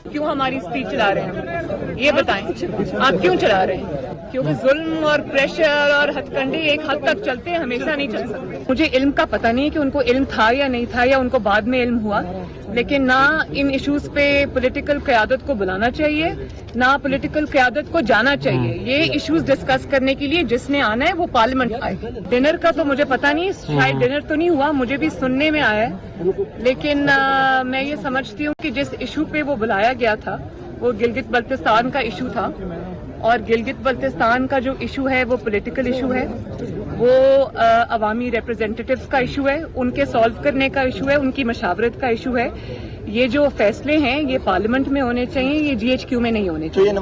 क्यों हमारी स्पीच चला रहे हैं? ये बताएं, आप क्यों चला रहे हैं? क्योंकि जुल्म और प्रेशर और हथकंडे एक हद तक चलते हैं, हमेशा नहीं चल सकते। मुझे इल्म का पता नहीं कि उनको इल्म था या नहीं था, या उनको बाद में इल्म हुआ, लेकिन ना इन इश्यूज पे पॉलिटिकल क़यादत को बुलाना चाहिए, ना पॉलिटिकल क़यादत को जाना चाहिए। ये इश्यूज डिस्कस करने के लिए जिसने आना है वो पार्लियामेंट आए। डिनर का तो मुझे पता नहीं, शायद डिनर तो नहीं हुआ, मुझे भी सुनने में आया है, लेकिन मैं ये समझती हूँ कि जिस इशू पे वो बुलाया गया था वो गिलगित बल्तिस्तान का इशू था, और गिलगित बल्तिस्तान का जो इशू है वो पॉलिटिकल इशू है, वो अवामी रिप्रेजेंटेटिव्स का इशू है, उनके सॉल्व करने का इशू है, उनकी मशावरत का इशू है। ये जो फैसले हैं ये पार्लियामेंट में होने चाहिए, ये GHQ में नहीं होने चाहिए।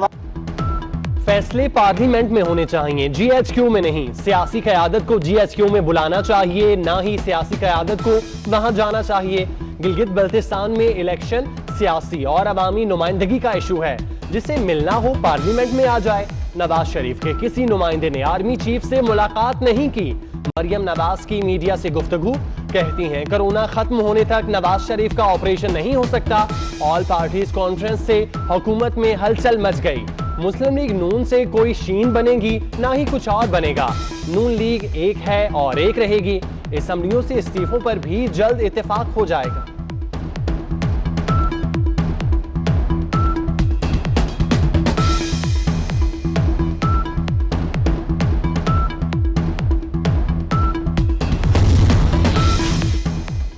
फैसले पार्लियामेंट में होने चाहिए, GHQ में नहीं। सियासी क़यादत को GHQ में बुलाना चाहिए, ना ही सियासी क़यादत को वहां जाना चाहिए। गिलगित बल्तिस्तान में इलेक्शन सियासी और अवामी नुमाइंदगी का इशू है, जिसे मिलना हो पार्लियामेंट में आ जाए। नवाज शरीफ के किसी नुमाइंदे ने आर्मी चीफ से मुलाकात नहीं की। मरियम नवाज की मीडिया से गुफ्तगू, कहती हैं कोरोना खत्म होने तक नवाज शरीफ का ऑपरेशन नहीं हो सकता। ऑल पार्टीज कॉन्फ्रेंस से हुकूमत में हलचल मच गई। मुस्लिम लीग नून से कोई शीन बनेगी, ना ही कुछ और बनेगा। नून लीग एक है और एक रहेगी। असम्बलियों से इस्तीफों पर भी जल्द इत्तेफाक हो जाएगा।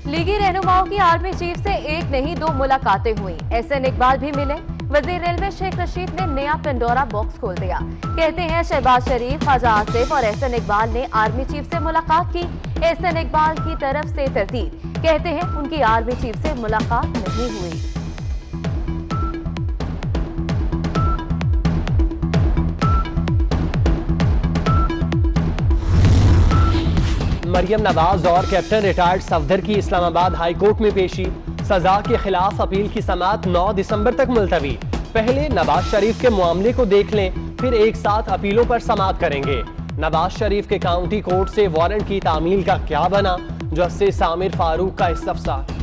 लीगी रहनुमाओं की आर्मी चीफ से एक नहीं दो मुलाकातें हुई। SN इकबाल भी मिले। वजीर रेलवे शेख रशीद ने नया पेंडोरा बॉक्स खोल दिया। कहते हैं शहबाज शरीफ, ख्वाजा आसिफ और SN इकबाल ने आर्मी चीफ से मुलाकात की। SN इकबाल की तरफ से तरदीद, कहते हैं उनकी आर्मी चीफ से मुलाकात नहीं हुई। मरियम नवाज और कैप्टन रिटायर्ड सफदर की इस्लामाबाद हाई कोर्ट में पेशी। सजा के खिलाफ अपील की समाअत 9 दिसंबर तक मुलतवी। पहले नवाज शरीफ के मामले को देख लें, फिर एक साथ अपीलों पर समाअत करेंगे। नवाज शरीफ के काउंटी कोर्ट से वारंट की तामील का क्या बना, जस्टिस आमिर फारूक का इस्तफसार।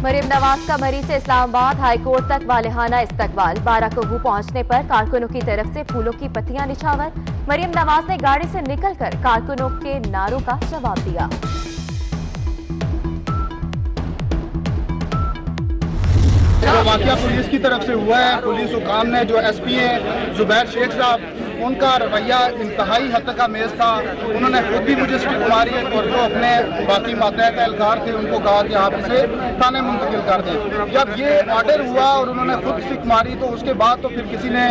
मरियम नवाज का मरी से इस्लामाबाद हाई कोर्ट तक वालिहाना इस्तकबाल। 12 को पहुंचने पर कारकुनों की तरफ से फूलों की पत्तियां निछावर। मरियम नवाज ने गाड़ी से निकलकर कारकुनों के नारों का जवाब दिया। जो वाकया पुलिस की तरफ से हुआ है, पुलिस हुकाम ने जो SP हैं जुबैर शेख साहब, उनका रवैया इंतहाई हद तक अमेज था। उन्होंने खुद भी मुझे स्टिक मारी और जो अपने बाकी मातहत एहलकार थे उनको कहा कि आप इसे थाने मुंतकिल कर दें। जब ये ऑर्डर हुआ और उन्होंने खुद स्टिक मारी तो उसके बाद तो फिर किसी ने,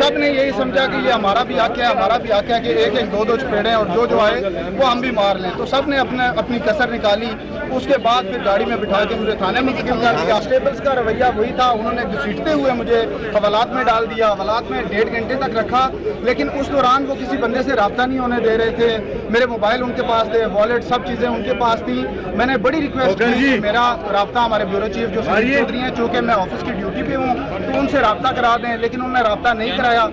सब ने यही समझा कि ये हमारा भी हक है, हमारा भी हक है कि एक एक दो दो चपेड़े और जो आए वो हम भी मार लें। तो सब ने अपनी कसर निकाली। उसके बाद फिर गाड़ी में बिठा के मुझे थाने मुंतकिल कर दिया। कांस्टेबल्स का रवैया वही था, उन्होंने घसीटते हुए मुझे हवालात में डाल दिया। हवालात में 1.5 घंटे तक रखा, लेकिन उस दौरान वो किसी बंदे से रब्ता नहीं होने दे रहे थे। मेरे मोबाइल उनके पास थे, वॉलेट, सब चीज़ें उनके पास थी। मैंने बड़ी रिक्वेस्ट की कि मेरा रब्ता हमारे ब्यूरो चीफ जो संजीव चौधरी हैं, चूँकि मैं ऑफिस की ड्यूटी पे हूँ, तो उनसे रब्ता करा दें, लेकिन उन्होंने रब्ता नहीं कराया।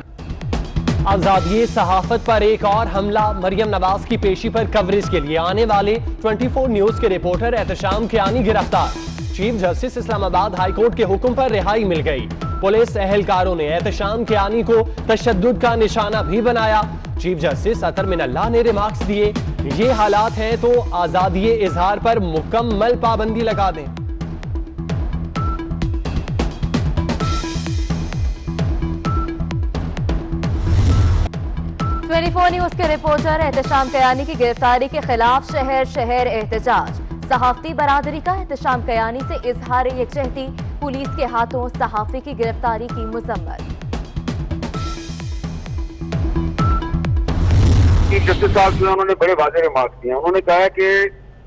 आजादी सहाफत पर एक और हमला। मरियम नवाज की पेशी पर कवरेज के लिए आने वाले 24 न्यूज के रिपोर्टर एहतशाम कियानी गिरफ्तार। Chief justice Islamabad high court के हुक्म पर रिहाई मिल गई। पुलिस एहलकारों ने एहतशाम कियानी को तशद्दुद का निशाना भी बनाया। चीफ जस्टिस अतर मिनल्लाह ने रिमार्क्स दिए, ये हालात हैं तो आजादी इजहार पर मुकम्मल पाबंदी लगा दें। 24 न्यूज के रिपोर्टर एहतशाम कयानी की गिरफ्तारी के खिलाफ शहर शहर एहतजाज। सहाफती बरादरी का एहतशाम कयानी से इजहार यकजहती। पुलिस के हाथों सहाफी की गिरफ्तारी की मजम्मत। चीफ जस्टिस साहब जो है उन्होंने बड़े वाज़ेह रिमार्क्स दिए। उन्होंने कहा है कि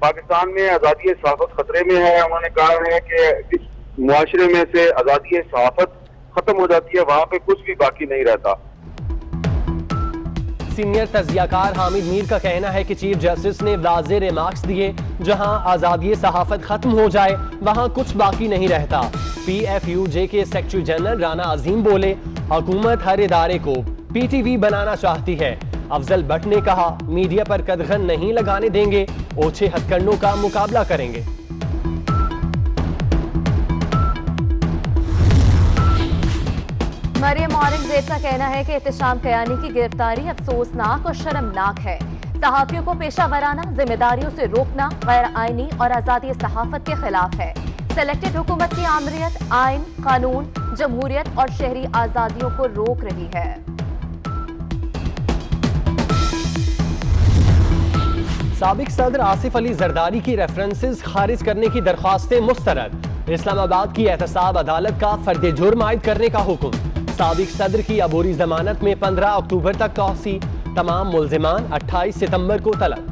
पाकिस्तान में आज़ादी सहाफत खतरे में है। उन्होंने कहा है कि जिस मुआशरे में से आज़ादी सहाफत खत्म हो जाती है वहाँ पे कुछ भी बाकी नहीं रहता। सीनियर तज्जियाकार हामिद मीर का कहना है कि चीफ जस्टिस ने वाज़ेह रिमार्क्स दिए, जहां आज़ादी सहाफत खत्म हो जाए वहां कुछ बाकी नहीं रहता। PFUJ के सेक्रेटरी जनरल राना अजीम बोले, हुकूमत हर इदारे को PTV बनाना चाहती है। अफजल भट्ट ने कहा, मीडिया पर कदगन नहीं लगाने देंगे, ओछे हथकंडों का मुकाबला करेंगे। मरियम औरंगजेब का कहना है कि एहतशाम कयानी की गिरफ्तारी अफसोसनाक और शर्मनाक है। सहाफियों को पेशा वराना जिम्मेदारियों से रोकना गैर आईनी और आजादी सहाफत के खिलाफ है। सेलेक्टेड हुकूमत की आमरीत आइन, कानून, जमहूरियत और शहरी आजादियों को रोक रही है। साबिक सदर आसिफ अली जरदारी की रेफरेंसेस खारिज करने की दरख्वास्तें मुस्तरद। इस्लामाबाद की एहतसाब अदालत का फर्द जुर्म आयद करने का हुक्म। साबिक सदर की अबूरी जमानत में 15 अक्टूबर तक तौसी। तमाम मुल्जिमान 28 सितंबर को तलब।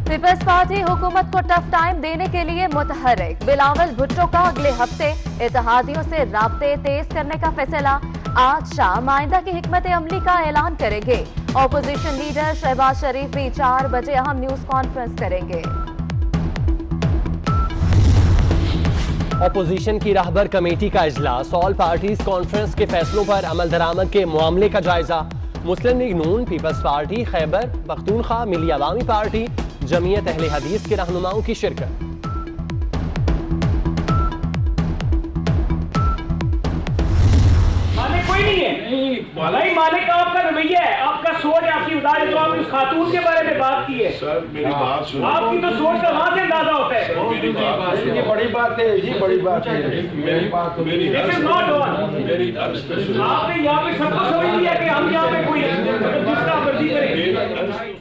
पीपल्स पार्टी हुकूमत को टफ टाइम देने के लिए मुतहर्रिक। बिलावल भुट्टो का अगले हफ्ते इत्तेहादियों से राब्ते तेज करने का फैसला। आज शाम आइंदा की हिकमत अमली का ऐलान करेंगे। ऑपोजिशन लीडर शहबाज शरीफ भी 4 बजे अहम न्यूज कॉन्फ्रेंस करेंगे। ऑपोजिशन की राहबर कमेटी का इजलास। ऑल पार्टीज कॉन्फ्रेंस के फैसलों पर अमल दरामद के मामले का जायजा। मुस्लिम लीग नून, पीपल्स पार्टी, खैबर पख्तूनख्वा, मिली अवामी पार्टी, जमीयत अहले हदीस के रहनुमाओं की शिरकत। मालिक कोई नहीं है, भाई मालिक आपका रवैया है, आपका सोच, आपकी उदार जो आपने उस खातून के बारे में बात की है सर, मेरी बात सुनो। आपकी तो सोच का वहां से अंदाजा होता है। ये बड़ी बात है, ये बड़ी बात है। मेरी बात, मेरी आपने यहाँ पे सबको समझ लिया कि हम यहाँ पे कोई जिसका मर्जी करें।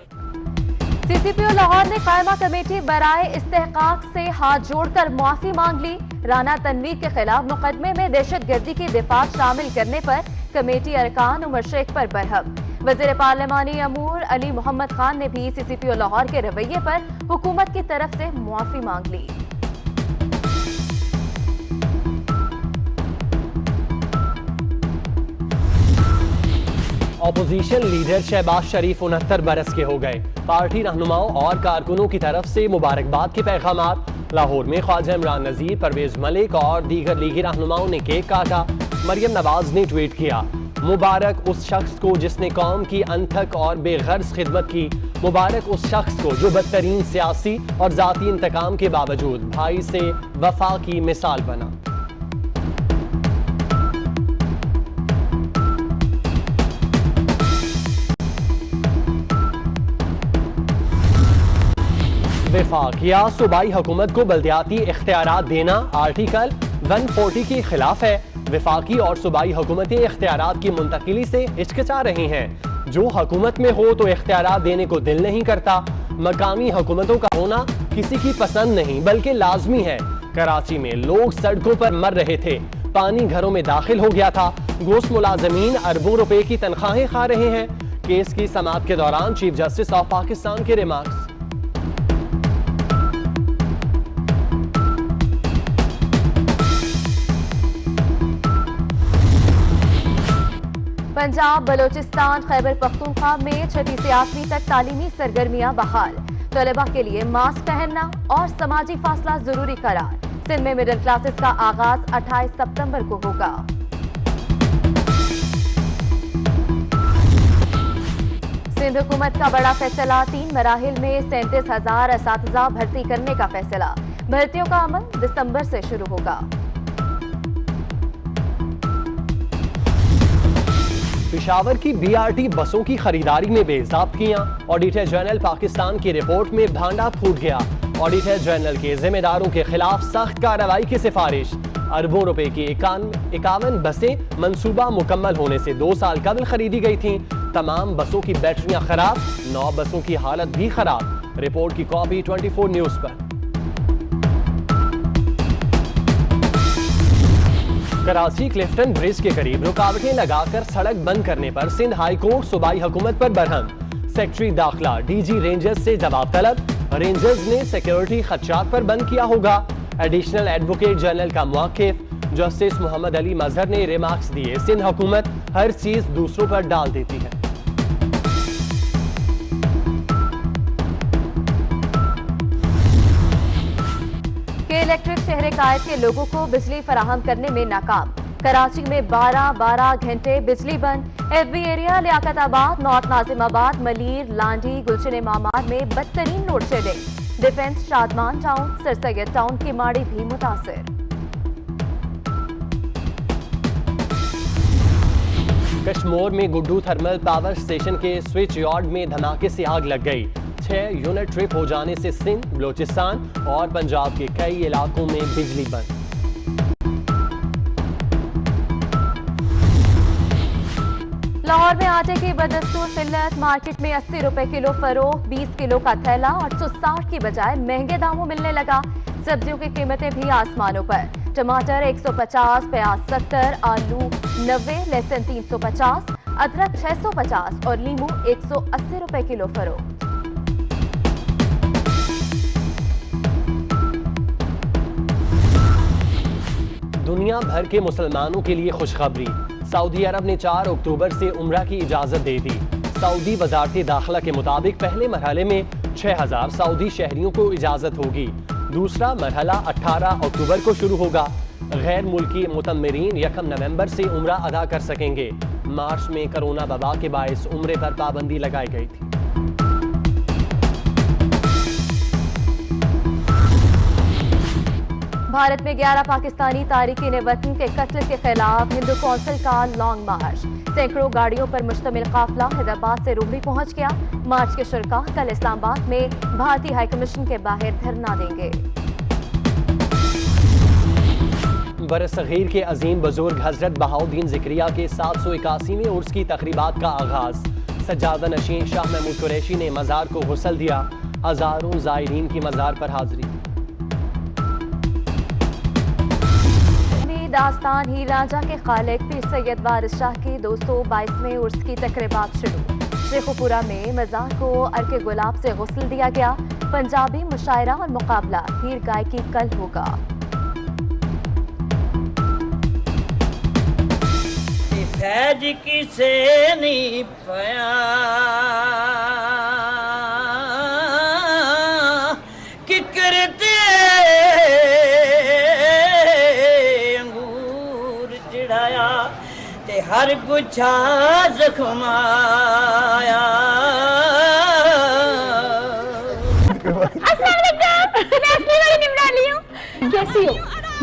सीसीपीओ लाहौर ने कायमा कमेटी बराए इस्तेहकाक से हाथ जोड़कर माफी मांग ली। राना तनवीर के खिलाफ मुकदमे में दहशतगर्दी की दिफात शामिल करने पर कमेटी अरकान उमर शेख पर बरहम। वजीर पार्लिमानी अमूर अली मोहम्मद खान ने भी सीसीपीओ लाहौर के रवैये पर हुकूमत की तरफ से माफी मांग ली। ऑपोजिशन लीडर शहबाज शरीफ 69 बरस के हो गए। पार्टी रहनुमाओं और कारकुनों की तरफ से मुबारकबाद के पैगामात। लाहौर में ख्वाजा इमरान नजीर, परवेज मलिक और दीगर लीगी रहनुमाओं ने केक काटा। मरियम नवाज ने ट्वीट किया, मुबारक उस शख्स को जिसने कौम की अनथक और बेगर्ज खिदमत की। मुबारक उस शख्स को जो बदतरीन सियासी और जाती इंतकाम के बावजूद भाई से वफा की मिसाल बना। वफाकिया सूबाई हुकूमत को बल्दियाती इख्तियारात देना आर्टिकल 140 के खिलाफ है। वफाकी और सूबाई हुकूमतें इख्तियारात की मुंतकिली से हिचकिचा रही हैं। जो हुकूमत में हो तो इख्तियारात देने को दिल नहीं करता। मकामी हुकूमतों का होना किसी की पसंद नहीं बल्कि लाजमी है। कराची में लोग सड़कों पर मर रहे थे, पानी घरों में दाखिल हो गया था। घूस मुलाजमीन अरबों रुपए की तनख्वाहें खा रहे हैं। केस की समाअत के दौरान चीफ जस्टिस ऑफ पाकिस्तान के रिमार्क्स। पंजाब, बलोचिस्तान, खैबर पख्तूनख्वा में 6वीं से 8वीं तक तालीमी सरगर्मियां बहाल। तलबा के लिए मास्क पहनना और समाजी फासला जरूरी करार। सिंध में मिडिल क्लासेस का आगाज 28 सितंबर को होगा। सिंध हुकूमत का बड़ा फैसला, 3 मराहिल में 37,000 असातिज़ा भर्ती करने का फैसला। भर्तियों का अमल दिसंबर से शुरू होगा। पेशावर की बीआरटी बसों की खरीदारी में बेज़ाब्तियां। ऑडिटर जनरल पाकिस्तान की रिपोर्ट में भांडा फूट गया। ऑडिटर जनरल के जिम्मेदारों के खिलाफ सख्त कार्रवाई की सिफारिश। अरबों रुपए की 51 बसें मंसूबा मुकम्मल होने से 2 साल कबल खरीदी गई थीं। तमाम बसों की बैटरियां खराब, 9 बसों की हालत भी खराब। रिपोर्ट की कॉपी 24 न्यूज पर। कराची क्लिफ्टन ब्रिज के करीब रुकावटें लगाकर सड़क बंद करने पर सिंध हाई कोर्ट सूबाई हुकूमत पर बरहम। सेक्रेटरी दाखिला डीजी रेंजर्स से जवाब तलब। रेंजर्स ने सिक्योरिटी खदशात पर बंद किया होगा। एडिशनल एडवोकेट जनरल का मुआक्किफ जस्टिस मोहम्मद अली मजहर ने रिमार्क्स दिए, सिंध हुकूमत हर चीज दूसरों पर डाल देती है। के इलेक्ट्रिक शहर शिकायत के लोगों को बिजली फराहम करने में नाकाम। कराची में 12 घंटे बिजली बंद। FB area, Liaquatabad, north Nazimabad, Malir, Landhi, Gulshan Imamabad में बदतरीन load shedding. Defence, Shadman town, Sir Syed town की माड़ी भी मुतासिर। कश्मीर में Guddu thermal power station switch स्विच यार्ड में धमाके से आग लग गई। 6 यूनिट ट्रिप हो जाने से सिंध, बलोचिस्तान और पंजाब के कई इलाकों में बिजली बंद। लाहौर में आटे की बदस्तूर किल्लत। मार्केट में 80 रुपए किलो फरोख्त। 20 किलो का थैला 860 की बजाय महंगे दामों मिलने लगा। सब्जियों की कीमतें भी आसमानों पर। टमाटर 150, प्याज 70, आलू 90, लहसुन 350, अदरक 650 और नींबू 180 रुपए किलो फरोख्त। दुनिया भर के मुसलमानों के लिए खुशखबरी। सऊदी अरब ने 4 अक्टूबर से उम्रा की इजाजत दे दी। सऊदी वजारत दाखिला के मुताबिक पहले मरहले में 6000 सऊदी शहरियों को इजाजत होगी। दूसरा मरहला 18 अक्टूबर को शुरू होगा। गैर मुल्की मुतम्मरीन 1 नवंबर से उम्रा अदा कर सकेंगे। मार्च में कोरोना वबा के बायस उम्रे पर पाबंदी लगाई गई थी। भारत में 11 पाकिस्तानी तारिकीन वतन के कत्ल के खिलाफ हिंदू कौंसिल का लॉन्ग मार्च। सैकड़ों गाड़ियों पर मुश्तमिल काफिला हैदराबाद से रोहड़ी पहुंच गया। मार्च के शुरका कल इस्लामाबाद में भारतीय हाईकमीशन के बाहर धरना देंगे। बरसगीर के अजीम बुजुर्ग हजरत बहाउद्दीन ज़िक्रिया के 781वें उर्स की तकरीबात का आगाज। सज्जादा नशीं शाह महमूद कुरैशी ने मज़ार को गुस्ल दिया। हजारों ज़ायरीन की मज़ार पर हाजिरी। दास्तान हीर रांझा के खालिक पीर सैयद वारिस शाह की 222वें उर्स की तकरीबात शुरू। शेखुपुरा में मज़ार को अर्के गुलाब से गुस्ल दिया गया। पंजाबी मुशायरा और मुकाबला हीर गायकी कल होगा। फैज किसे नहीं पाया कि करते अंगूर चढ़ाया ते हर गुच्छा जख्माया। कैसी हो?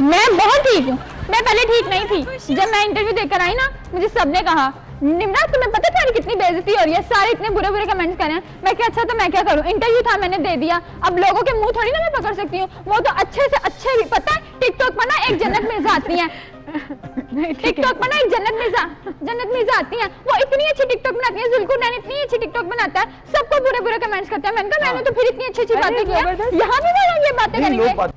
मैं बहुत ठीक हूँ। मैं पहले ठीक नहीं थी। जब मैं इंटरव्यू देकर आई ना, मुझे सबने कहा निम्रा तुम्हें पता तुम्हारी कितनी बेइज्जती हो रही है, सारे इतने बुरे बुरे कमेंट्स कर रहे हैं। मैं क्या, अच्छा तो मैं क्या करूं, इंटरव्यू था मैंने दे दिया। अब लोगों के मुंह थोड़ी ना मैं पकड़ सकती हूँ। वो तो अच्छे से अच्छे भी पता है टिकटॉक पर ना एक जन्नत मिर्जा आती है। टिकटॉक पर ना एक जन्नत मिर्जा आती है। वो इतनी अच्छी टिकटॉक बनाती है। जुल्कुर नैन इतनी अच्छी टिकटॉक बनाता है, सबको बुरे बुरे कमेंट्स करते हैं। मैंने कहा मैंने तो फिर इतनी अच्छी अच्छी बातें की, यहाँ भी मैं ये बातें करेंगे।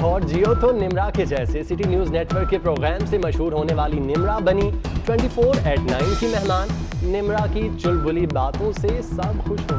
और जियो तो निम्रा के जैसे सिटी न्यूज नेटवर्क के प्रोग्राम से मशहूर होने वाली निम्रा बनी 24/9 की मेहमान। निम्रा की चुलबुली बातों से सब खुश हो